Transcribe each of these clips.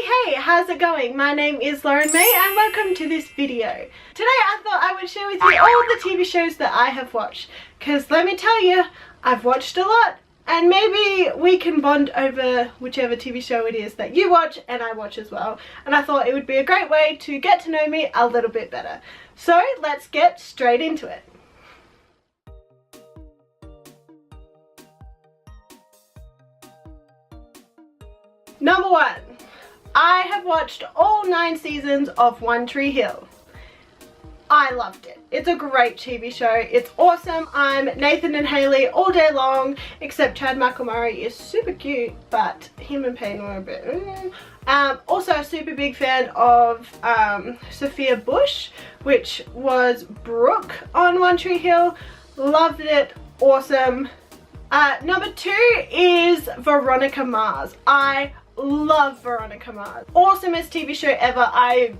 Hey, how's it going? My name is Lauren May and welcome to this video. Today I thought I would share with you all the TV shows that I have watched, because let me tell you, I've watched a lot and maybe we can bond over whichever TV show it is that you watch and I watch as well, and I thought it would be a great way to get to know me a little bit better. So let's get straight into it. Number 1. I have watched all 9 seasons of One Tree Hill. I loved it. It's a great TV show. It's awesome. I'm Nathan and Haley all day long, except Chad Michael-Murray is super cute, but him and Payne were a bit... Also a super big fan of Sophia Bush, which was Brooke on One Tree Hill. Loved it. Awesome. Number 2 is Veronica Mars. I love Veronica Mars. Awesomest TV show ever. I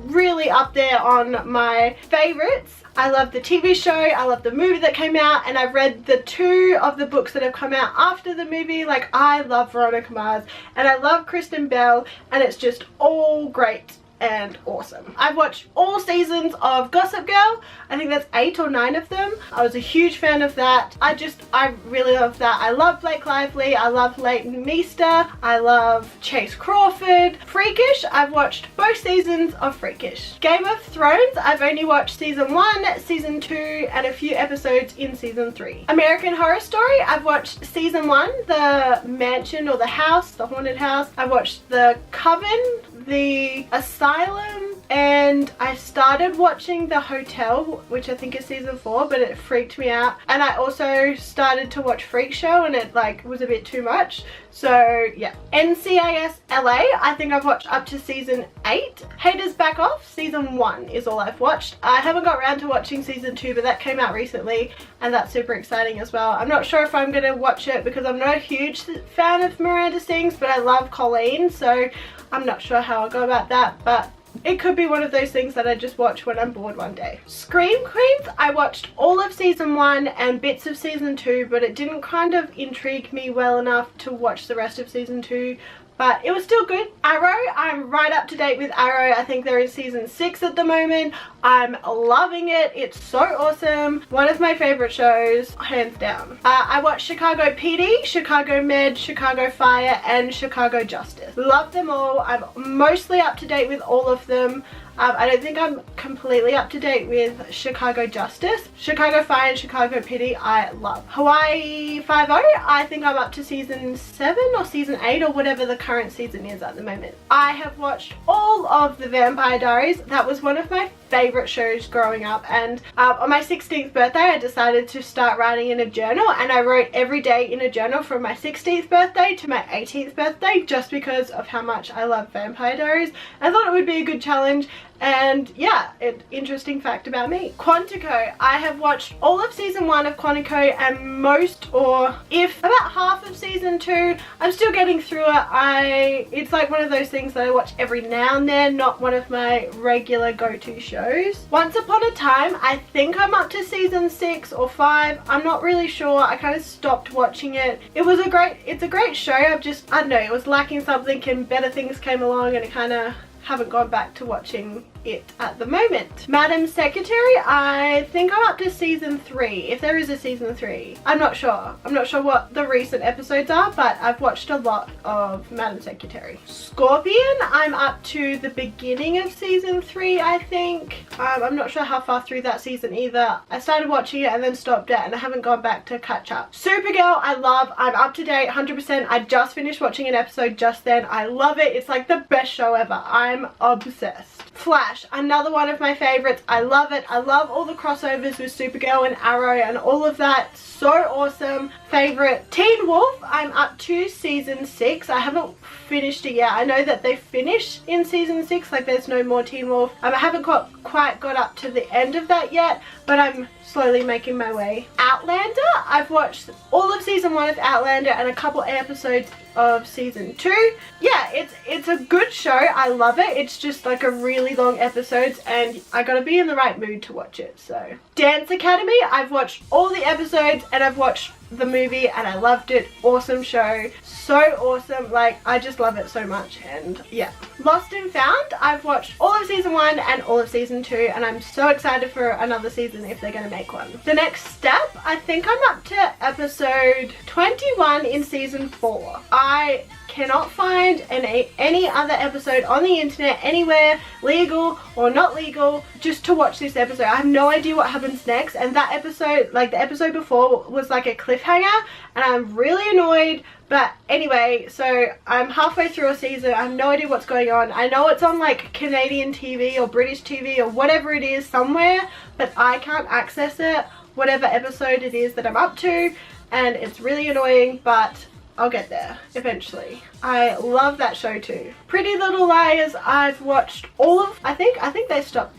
really up there on my favorites. I love the TV show, I love the movie that came out, and I've read the 2 of the books that have come out after the movie. Like, I love Veronica Mars and I love Kristen Bell, and it's just all great and awesome. I've watched all seasons of Gossip Girl. I think that's 8 or 9 of them. I was a huge fan of that. I really love that. I love Blake Lively. I love Leighton Meester. I love Chase Crawford. Freakish, I've watched both seasons of Freakish. Game of Thrones, I've only watched season 1, season 2, and a few episodes in season 3. American Horror Story, I've watched season 1, the mansion or the house, the haunted house. I watched the Coven, the Asylum, and I started watching The Hotel, which I think is season 4, but it freaked me out. And I also started to watch Freak Show and it like was a bit too much. So yeah. NCIS LA, I think I've watched up to season 8. Haters Back Off, season 1 is all I've watched. I haven't got around to watching season 2, but that came out recently and that's super exciting as well. I'm not sure if I'm gonna watch it because I'm not a huge fan of Miranda Sings, but I love Colleen, so I'm not sure how I'll go about that, but it could be one of those things that I just watch when I'm bored one day. Scream Queens, I watched all of season 1 and bits of season 2, but it didn't kind of intrigue me well enough to watch the rest of season 2. But it was still good. Arrow, I'm right up to date with Arrow. I think they're in season 6 at the moment. I'm loving it. It's so awesome. One of my favorite shows, hands down. I watched Chicago PD, Chicago Med, Chicago Fire, and Chicago Justice. Love them all. I'm mostly up to date with all of them. I don't think I'm completely up to date with Chicago Justice. Chicago Fire and Chicago PD I love. Hawaii Five-0, I think I'm up to season 7 or season 8 or whatever the current season is at the moment. I have watched all of the Vampire Diaries. That was one of my favorite shows growing up, and on my 16th birthday I decided to start writing in a journal, and I wrote every day in a journal from my 16th birthday to my 18th birthday just because of how much I love Vampire Diaries. I thought it would be a good challenge. And yeah, an interesting fact about me. Quantico, I have watched all of season 1 of Quantico and most, or if about half of season 2. I'm still getting through it. It's like one of those things that I watch every now and then, not one of my regular go-to shows. Once Upon a Time, I think I'm up to season 6 or 5. I'm not really sure. I kind of stopped watching it. It's a great show. I don't know, it was lacking something and better things came along and it kind of haven't gone back to watching it at the moment. Madam Secretary, I think I'm up to season 3, if there is a season 3. I'm not sure what the recent episodes are, but I've watched a lot of Madam Secretary. Scorpion, I'm up to the beginning of season 3, I think. I'm not sure how far through that season either. I started watching it and then stopped it and I haven't gone back to catch up. Supergirl, I love. I'm up to date 100%. I just finished watching an episode just then. I love it. It's like the best show ever. I'm obsessed. Flash, another one of my favorites. I love it. I love all the crossovers with Supergirl and Arrow and all of that. So awesome. Favorite. Teen Wolf, I'm up to season 6. I haven't finished it yet. I know that they finished in season 6, like there's no more Teen Wolf. I haven't quite got up to the end of that yet, but I'm slowly making my way. Outlander, I've watched all of season 1 of Outlander and a couple episodes of season 2. Yeah, it's a good show. I love it. It's just like a really long episodes and I gotta be in the right mood to watch it. So Dance Academy, I've watched all the episodes and I've watched the movie and I loved it. Awesome show, so awesome, like I just love it so much. And yeah, Lost and Found, I've watched all of season 1 and all of season 2 and I'm so excited for another season if they're going to make one. The next step, I think I'm up to episode 21 in season 4. I cannot find any other episode on the internet anywhere, legal or not legal, just to watch this episode. I have no idea what happens next, and that episode, like the episode before, was like a cliffhanger and I'm really annoyed. But anyway, so I'm halfway through a season. I have no idea what's going on. I know it's on like Canadian TV or British TV or whatever it is somewhere, but I can't access it, whatever episode it is that I'm up to, and it's really annoying, but I'll get there eventually. I love that show too. Pretty Little Liars, I've watched all of, I think they stopped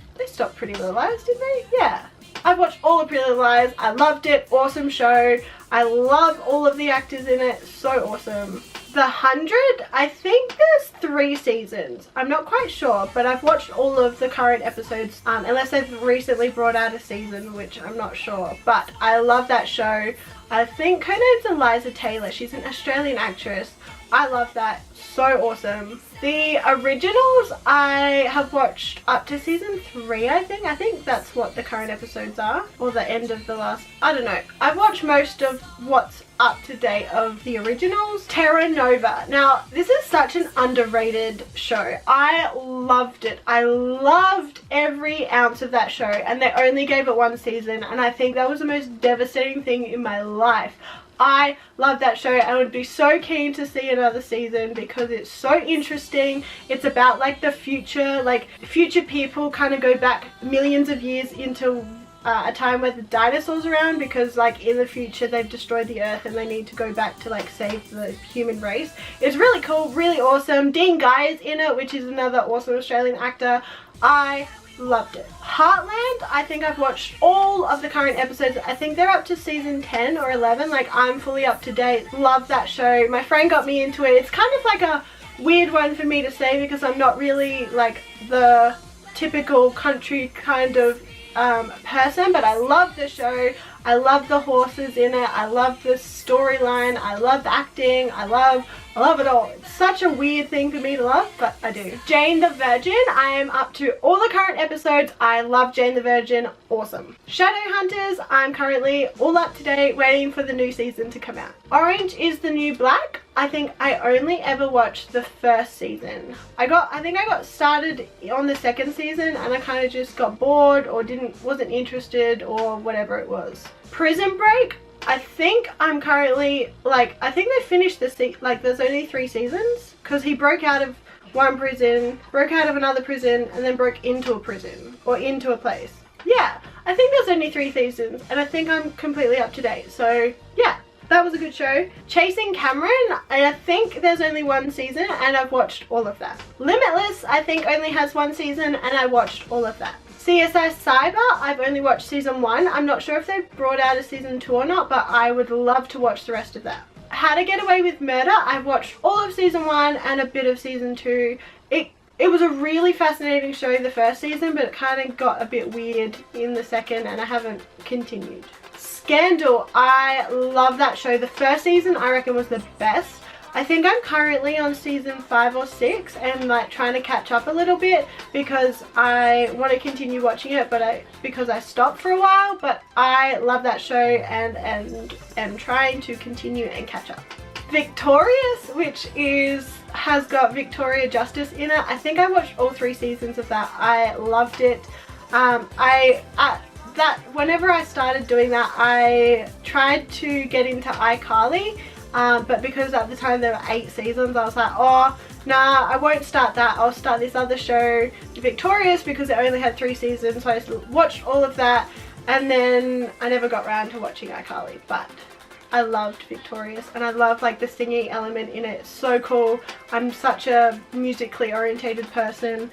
Pretty Little Liars, didn't they? Yeah. I've watched all of Pretty Little Liars. I loved it. Awesome show. I love all of the actors in it. So awesome. The 100, I think there's 3 seasons. I'm not quite sure, but I've watched all of the current episodes, unless they've recently brought out a season, which I'm not sure. But I love that show. I think her name's Eliza Taylor. She's an Australian actress. I love that. So awesome. The originals, I have watched up to season 3, I think. I think that's what the current episodes are. Or the end of the last, I don't know. I've watched most of what's up to date of the originals. Terra Nova. Now, this is such an underrated show. I loved it. I loved every ounce of that show, and they only gave it 1 season, and I think that was the most devastating thing in my life. I love that show. I would be so keen to see another season because it's so interesting. It's about like the future, like future people kind of go back millions of years into a time where the dinosaurs around, because like in the future they've destroyed the earth and they need to go back to like save the human race. It's really cool, really awesome. Dean Guy is in it, which is another awesome Australian actor. I loved it. Heartland, I think I've watched all of the current episodes. I think they're up to season 10 or 11. Like, I'm fully up to date. Love that show. My friend got me into it. It's kind of like a weird one for me to say because I'm not really like the typical country kind of person, but I love the show. I love the horses in it. I love the storyline. I love the acting. I love it all. It's such a weird thing for me to love, but I do. Jane the Virgin, I am up to all the current episodes. I love Jane the Virgin. Awesome. Shadowhunters, I'm currently all up to date, waiting for the new season to come out. Orange is the New Black. I think I only ever watched the first season. I think I got started on the second season and I kind of just got bored or wasn't interested or whatever it was. Prison Break, I think I'm currently, like, I think they finished there's only 3 seasons because he broke out of one prison, broke out of another prison, and then broke into a prison or into a place. Yeah, I think there's only 3 seasons and I think I'm completely up to date. So yeah, that was a good show. Chasing Cameron, I think there's only 1 season and I've watched all of that. Limitless, I think only has 1 season and I watched all of that. CSI Cyber, I've only watched season 1. I'm not sure if they've brought out a season 2 or not, but I would love to watch the rest of that. How to Get Away with Murder, I've watched all of season 1 and a bit of season 2. It was a really fascinating show the first season, but it kind of got a bit weird in the second and I haven't continued. Scandal, I love that show. The first season I reckon was the best. I think I'm currently on season 5 or 6 and like trying to catch up a little bit because I want to continue watching it, but because I stopped for a while, but I love that show and am trying to continue and catch up. Victorious, which has got Victoria Justice in it. I think I watched all 3 seasons of that. I loved it. Whenever I started doing that, I tried to get into iCarly. But because at the time there were 8 seasons, I was like, oh, nah, I won't start that. I'll start this other show, Victorious, because it only had 3 seasons. So I just watched all of that and then I never got around to watching iCarly. But I loved Victorious and I love like the singing element in it. It's so cool. I'm such a musically orientated person.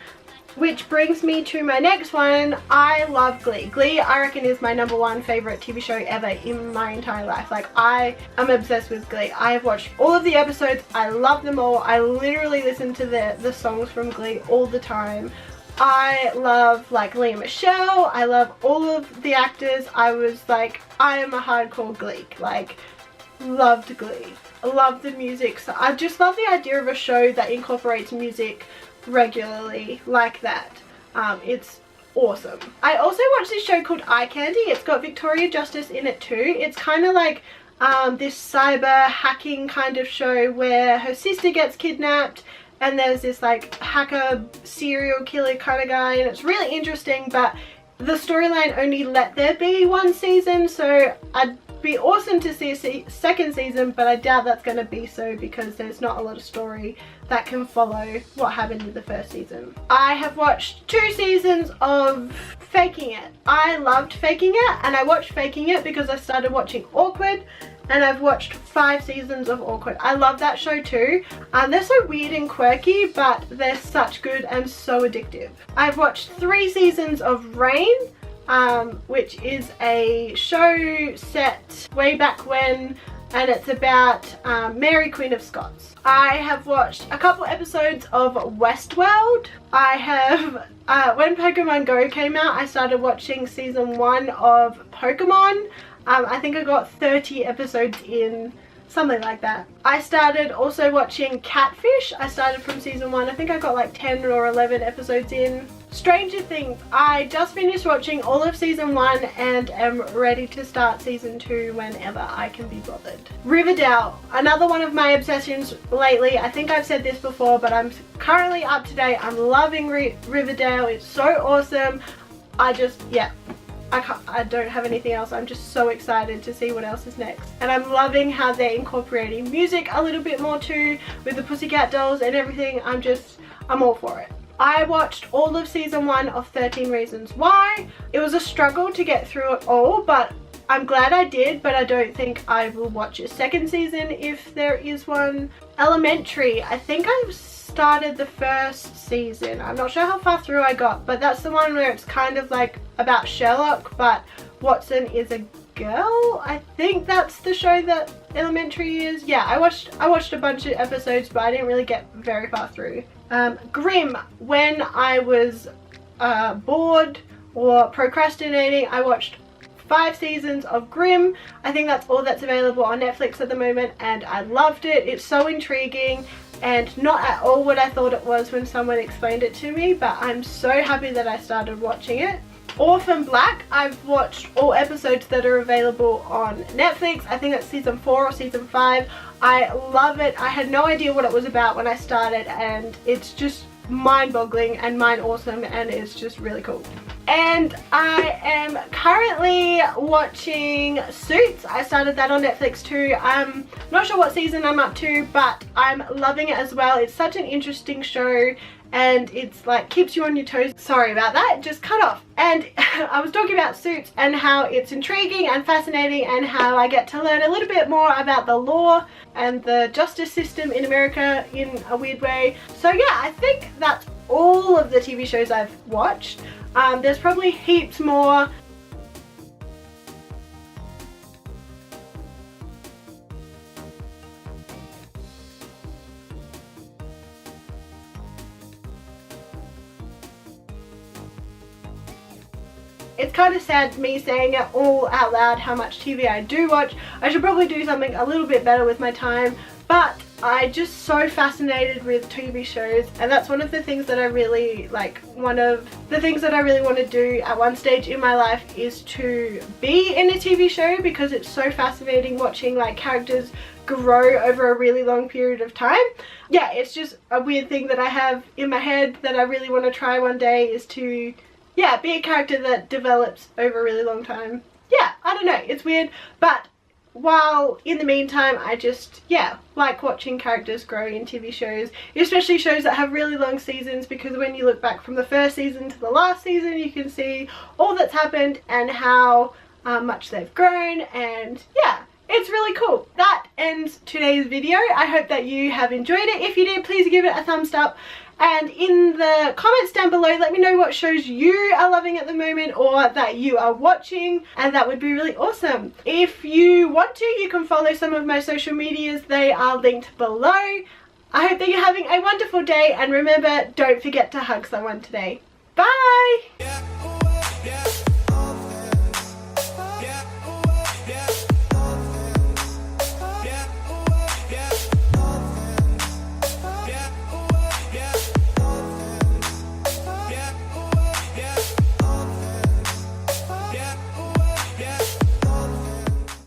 Which brings me to my next one. I love Glee. Glee, I reckon, is my #1 favorite TV show ever in my entire life. Like, I am obsessed with Glee. I have watched all of the episodes. I love them all. I literally listen to the songs from Glee all the time. I love like Lea Michele. I love all of the actors. I was like, I am a hardcore Gleek. Like, loved Glee. I love the music. So I just love the idea of a show that incorporates music regularly like that. It's awesome. I also watched this show called Eye Candy. It's got Victoria Justice in it too. It's kind of like this cyber hacking kind of show where her sister gets kidnapped and there's this like hacker serial killer kind of guy, and it's really interesting, but the storyline only let there be one season, so I'd be awesome to see a second season, but I doubt that's going to be so because there's not a lot of story that can follow what happened in the first season. I have watched 2 seasons of Faking It. I loved Faking It, and I watched Faking It because I started watching Awkward, and I've watched 5 seasons of Awkward. I love that show too. They're so weird and quirky, but they're such good and so addictive. I've watched 3 seasons of Rain, which is a show set way back when, and it's about Mary Queen of Scots. I have watched a couple episodes of Westworld. I have, when Pokemon Go came out, I started watching season 1 of Pokemon. I think I got 30 episodes in, something like that. I started also watching Catfish. I started from season 1. I think I got like 10 or 11 episodes in. Stranger Things. I just finished watching all of season 1 and am ready to start season 2 whenever I can be bothered. Riverdale. Another one of my obsessions lately. I think I've said this before, but I'm currently up to date. I'm loving Riverdale. It's so awesome. I don't have anything else. I'm just so excited to see what else is next. And I'm loving how they're incorporating music a little bit more too, with the Pussycat Dolls and everything. I'm all for it. I watched all of season 1 of 13 Reasons Why. It was a struggle to get through it all, but I'm glad I did, but I don't think I will watch a second season if there is one. Elementary. I think I've started the first season. I'm not sure how far through I got, but that's the one where it's kind of like about Sherlock, but Watson is a girl. I think that's the show that Elementary is. Yeah, I watched a bunch of episodes, but I didn't really get very far through. Grimm. When I was bored or procrastinating, I watched 5 seasons of Grimm. I think that's all that's available on Netflix at the moment, and I loved it. It's so intriguing and not at all what I thought it was when someone explained it to me, but I'm so happy that I started watching it. Orphan Black. I've watched all episodes that are available on Netflix. I think that's season 4 or season 5. I love it. I had no idea what it was about when I started, and it's just mind-boggling and mind-awesome, and it's just really cool. And I am currently watching Suits. I started that on Netflix too. I'm not sure what season I'm up to, but I'm loving it as well. It's such an interesting show, and it's like keeps you on your toes. Sorry about that, just cut off. And I was talking about Suits and how it's intriguing and fascinating, and how I get to learn a little bit more about the law and the justice system in America in a weird way. So yeah, I think that's all of the TV shows I've watched. There's probably heaps more. It's kind of sad me saying it all out loud how much TV I do watch. I should probably do something a little bit better with my time, but I'm just so fascinated with TV shows, and that's one of the things that I really like. One of the things that I really want to do at one stage in my life is to be in a TV show, because it's so fascinating watching like characters grow over a really long period of time. Yeah, it's just a weird thing that I have in my head that I really want to try one day, is to be a character that develops over a really long time. Yeah, I don't know, it's weird, but while in the meantime I just like watching characters grow in TV shows, especially shows that have really long seasons, because when you look back from the first season to the last season, you can see all that's happened and how much they've grown, and yeah, it's really cool. That ends today's video. I hope that you have enjoyed it. If you did, please give it a thumbs up. And in the comments down below, let me know what shows you are loving at the moment or that you are watching, and that would be really awesome. If you want to, you can follow some of my social medias. They are linked below. I hope that you're having a wonderful day, and remember, don't forget to hug someone today. Bye!